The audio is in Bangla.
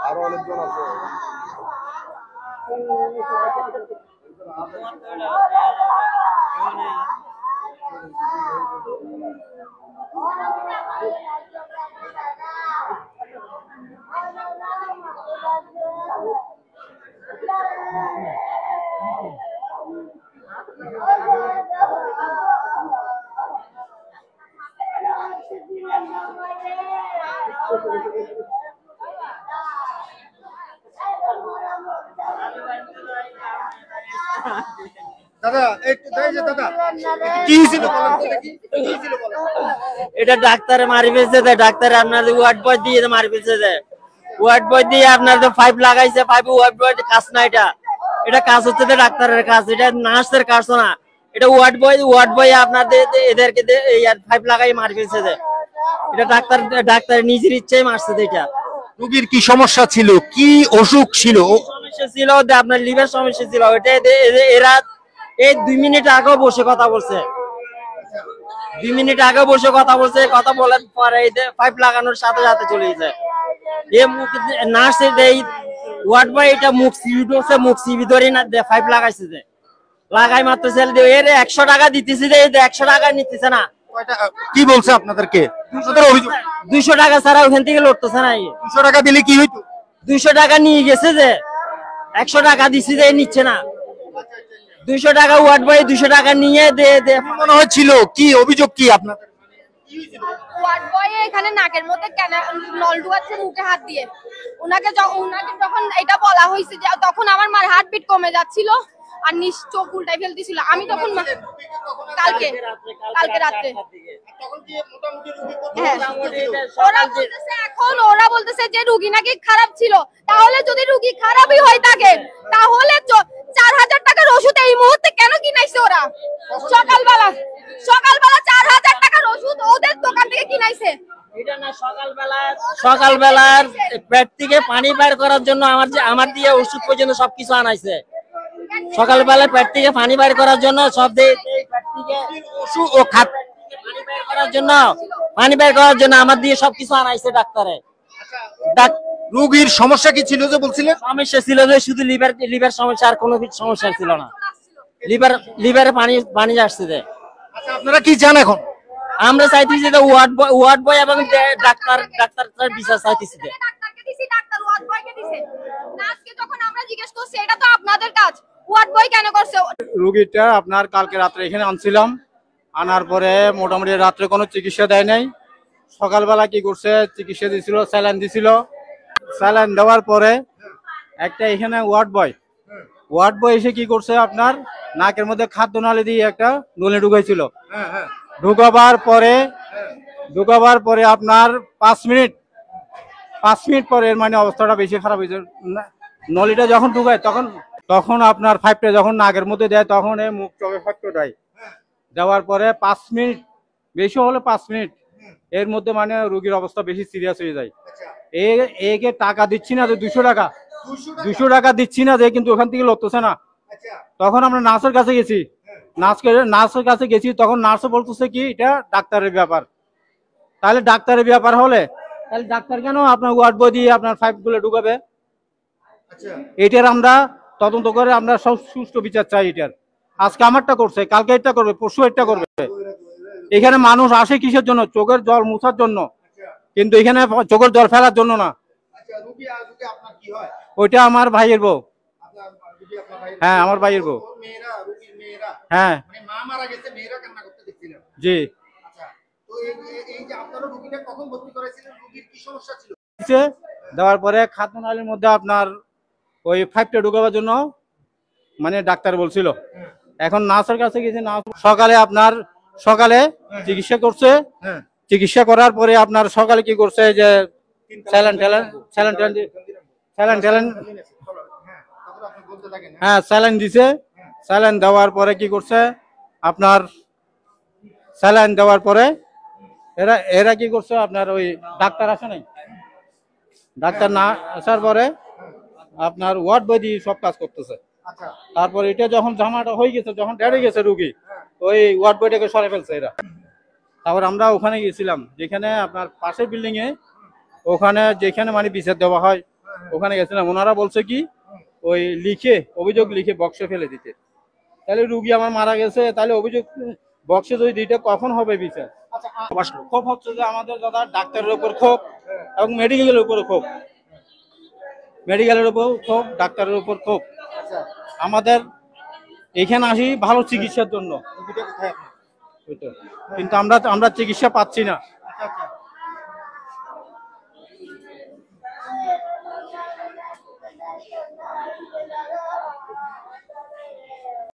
আরো অনেকজন আছে। দাদা দাদা কি ছিল এটা ডাক্তারে মারি ফেলছে, ডাক্তারে আপনার ওয়ার্ড বয় দিয়ে মারি ফেলছে। ওয়ার্ড বয় দিয়ে আপনার তো পাইপ লাগাইছে, পাইপ ওয়ার্ড বয় কাজ না, এটা কাজ হচ্ছে ডাক্তারের কাজ, এটা নার্সের কাজ না। এটা ওয়ার্ড বয় আপনাদের এদেরকে পাইপ লাগাই মারি ফেলছে। এটা ডাক্তার নিজের ইচ্ছাই মারছে। এটা রোগীর কি সমস্যা ছিল, কি অসুখ ছিল? সমস্যা ছিল আপনার লিভার সমস্যা ছিল। এরা এই 2 মিনিট আগেও বসে কথা বলছে, 2 মিনিট আগে বসে কথা বলছে। কথা বলার পরে পাইপ লাগানোর সাথে সাথে চলে গেছে। নার্সের এই ওয়ার্ড বয় এটা মুখ সিবি ধরে না পাইপ লাগাইছে। লাগাই মাত্র ছেলে দিয়ে এর 100 টাকা দিতেছি, 100 টাকা নিতেছে না। কি বলছে আপনাদেরকে? 200 টাকা ছাড়া ওখান থেকে লড়তেছে না। 200 টাকা দিলে কি হইতো? 200 টাকা নিয়ে গেছে, 100 টাকা দিছি নিচ্ছে না। 200 টাকা ওয়ার্ড বয় 200 টাকা নিয়ে মনে হচ্ছিল কি অভিযোগ কি আপনাদের? ওয়ার্ড বয় এখানে নাকের মধ্যে নল ঢুকাচ্ছে মুখে হাত দিয়ে। ওনাকে যখন এটা বলা হয়েছে যে তখন আমার মার হার্টবিট কমে যাচ্ছিল আর চোখ উল্টাই ফেলতেছিল। আমি তখন কালকে রাত্রে ওরা বলতেছে যে রুগী নাকি খারাপ ছিল। তাহলে যদি রুগী খারাপই হয়ে থাকে তাহলে 4000 টাকার ওষুধ এই মুহূর্তে কেন কিনাইছে ওরা? সকালবেলা 4000 টাকার ওষুধ ওদের দোকান থেকে কিনাইছে। সকালবেলার পেট থেকে পানি বের করার জন্য আমার দিয়ে ওষুধ পর্যন্ত সবকিছু আনাইছে। সকালবেলা পেট থেকে পানি বের করার জন্য পানি বের করার জন্য আমার দিয়ে সবকিছু আনাইছে ডাক্তারে। রোগীর সমস্যা কি ছিল যে বলছিলেন? সমস্যা ছিল যে শুধু লিভার সমস্যা, আর কোনো সমস্যা ছিল না। লিভারে পানি আসছে। আচ্ছা, আপনারা কি জান এখন? আমরা চাইতেছি যে ওয়ার্ড বয় এবং ডাক্তার বিচার চাইতেছি। ডাক্তার ওয়ার্ড বয়কে দিছে। নার্সকে যখন আমরা জিজ্ঞেস করছি এটা তো আপনাদের কাজ, ওয়ার্ড বয় কেন করছে? রোগীটা আপনার কালকে রাত্রে এখানে আনছিলাম, আনার পরে মোটামুটি রাত্রে কোনো চিকিৎসা দেয় নাই। সকালবেলা কি করছে, চিকিৎসা দিছিল, স্যালাইন দিছিল। স্যালাইন দেওয়ার পরে একটা এখানে ওয়ার্ড বয় এসে কি করছে, আপনার নাকের মধ্যে খাদ্য নালী দিয়ে একটা নলি ঢুকাইছিল। ঢুকাবার পরে আপনার 5 মিনিট পরে মানে অবস্থাটা বেশি খারাপ হয়েছে। নলিটা যখন ঢুকায় তখন আপনার পাইপটা যখন নাকের মধ্যে দেয় তখন এই মুখ চোখে ফাটতে দেয়। দেওয়ার পরে 5 মিনিট, বেশি হলে 5 মিনিট এর মধ্যে মানে রোগীর অবস্থা বেশি সিরিয়াস হয়ে যায়। একে টাকা দিচ্ছি না যে 200 টাকা দিচ্ছি না যে, কিন্তু ওখান থেকে লড়তেছে না। তখন আমরা নার্সের কাছে গেছি, তখন নার্সও বলতেছে কি এটা ডাক্তারের ব্যাপার। তাহলে ডাক্তারের ব্যাপার হলে তাহলে ডাক্তার কেন আপনার ওয়ার্ড বয় দিয়ে আপনার পাইপগুলো ঢুকাবে? এটার আমরা তদন্ত করে আমরা সব সুষ্ঠু বিচার চাই। এটার আজকে আমারটা করছে, কালকে এটা করবে, পরশু এটা করবে। এখানে মানুষ আসে কিসের জন্য? চোখের জল মুছার জন্য, কিন্তু এখানে চোখের জল ফেলার জন্য না। ওইটা আমার ভাইয়ের বউ। হ্যাঁ, আমার ভাইয়ের বউ। হ্যাঁ, জি। দেওয়ার পরে খাদ্য নালীর মধ্যে আপনার ওই পাইপটা ঢুকাবার জন্য মানে ডাক্তার বলছিল। এখন নার্সের কাছে গেছে, সকালে চিকিৎসা করছে। চিকিৎসা করার পরে আপনার সকালে কি করছে যে স্যালাইন দিছে। স্যালাইন দেওয়ার পরে কি করছে আপনার, স্যালাইন দেওয়ার পরে এরা কি করছে আপনার, ওই ডাক্তার আসে নাই, ডাক্তার না আসার পরে আপনার ওয়ার্ড বয় দিয়ে সব কাজ করতেছে। তারপর এটা যখন জামাটা হয়ে গেছে, যখন ডেড়ে গেছে রুগী, ওই ওয়ার্ড বয়টাকে সরে ফেলছে এরা। তারপর আমরা ওখানে গেছিলাম, যেখানে আপনার পাশের বিল্ডিং এ, ওখানে যেখানে মানে বিচার দেওয়া হয়, ওখানে গেছিলাম। ওনারা বলছে কি ওই অভিযোগ লিখে বক্সে ফেলে দিতে। তাহলে রুগী আমার মারা গেছে, তাহলে অভিযোগ বক্সে যদি দিতে কখন হবে বিচার? ক্ষোভ হচ্ছে যে আমাদের দাদা ডাক্তারের উপর ক্ষোভ এবং মেডিকেলের উপর ক্ষোভ, মেডিকেলের উপর ক্ষোভ, ডাক্তারের উপর ক্ষোভ। আমাদের এখানে আসি ভালো চিকিৎসার জন্য, কিন্তু আমরা চিকিৎসা পাচ্ছি না।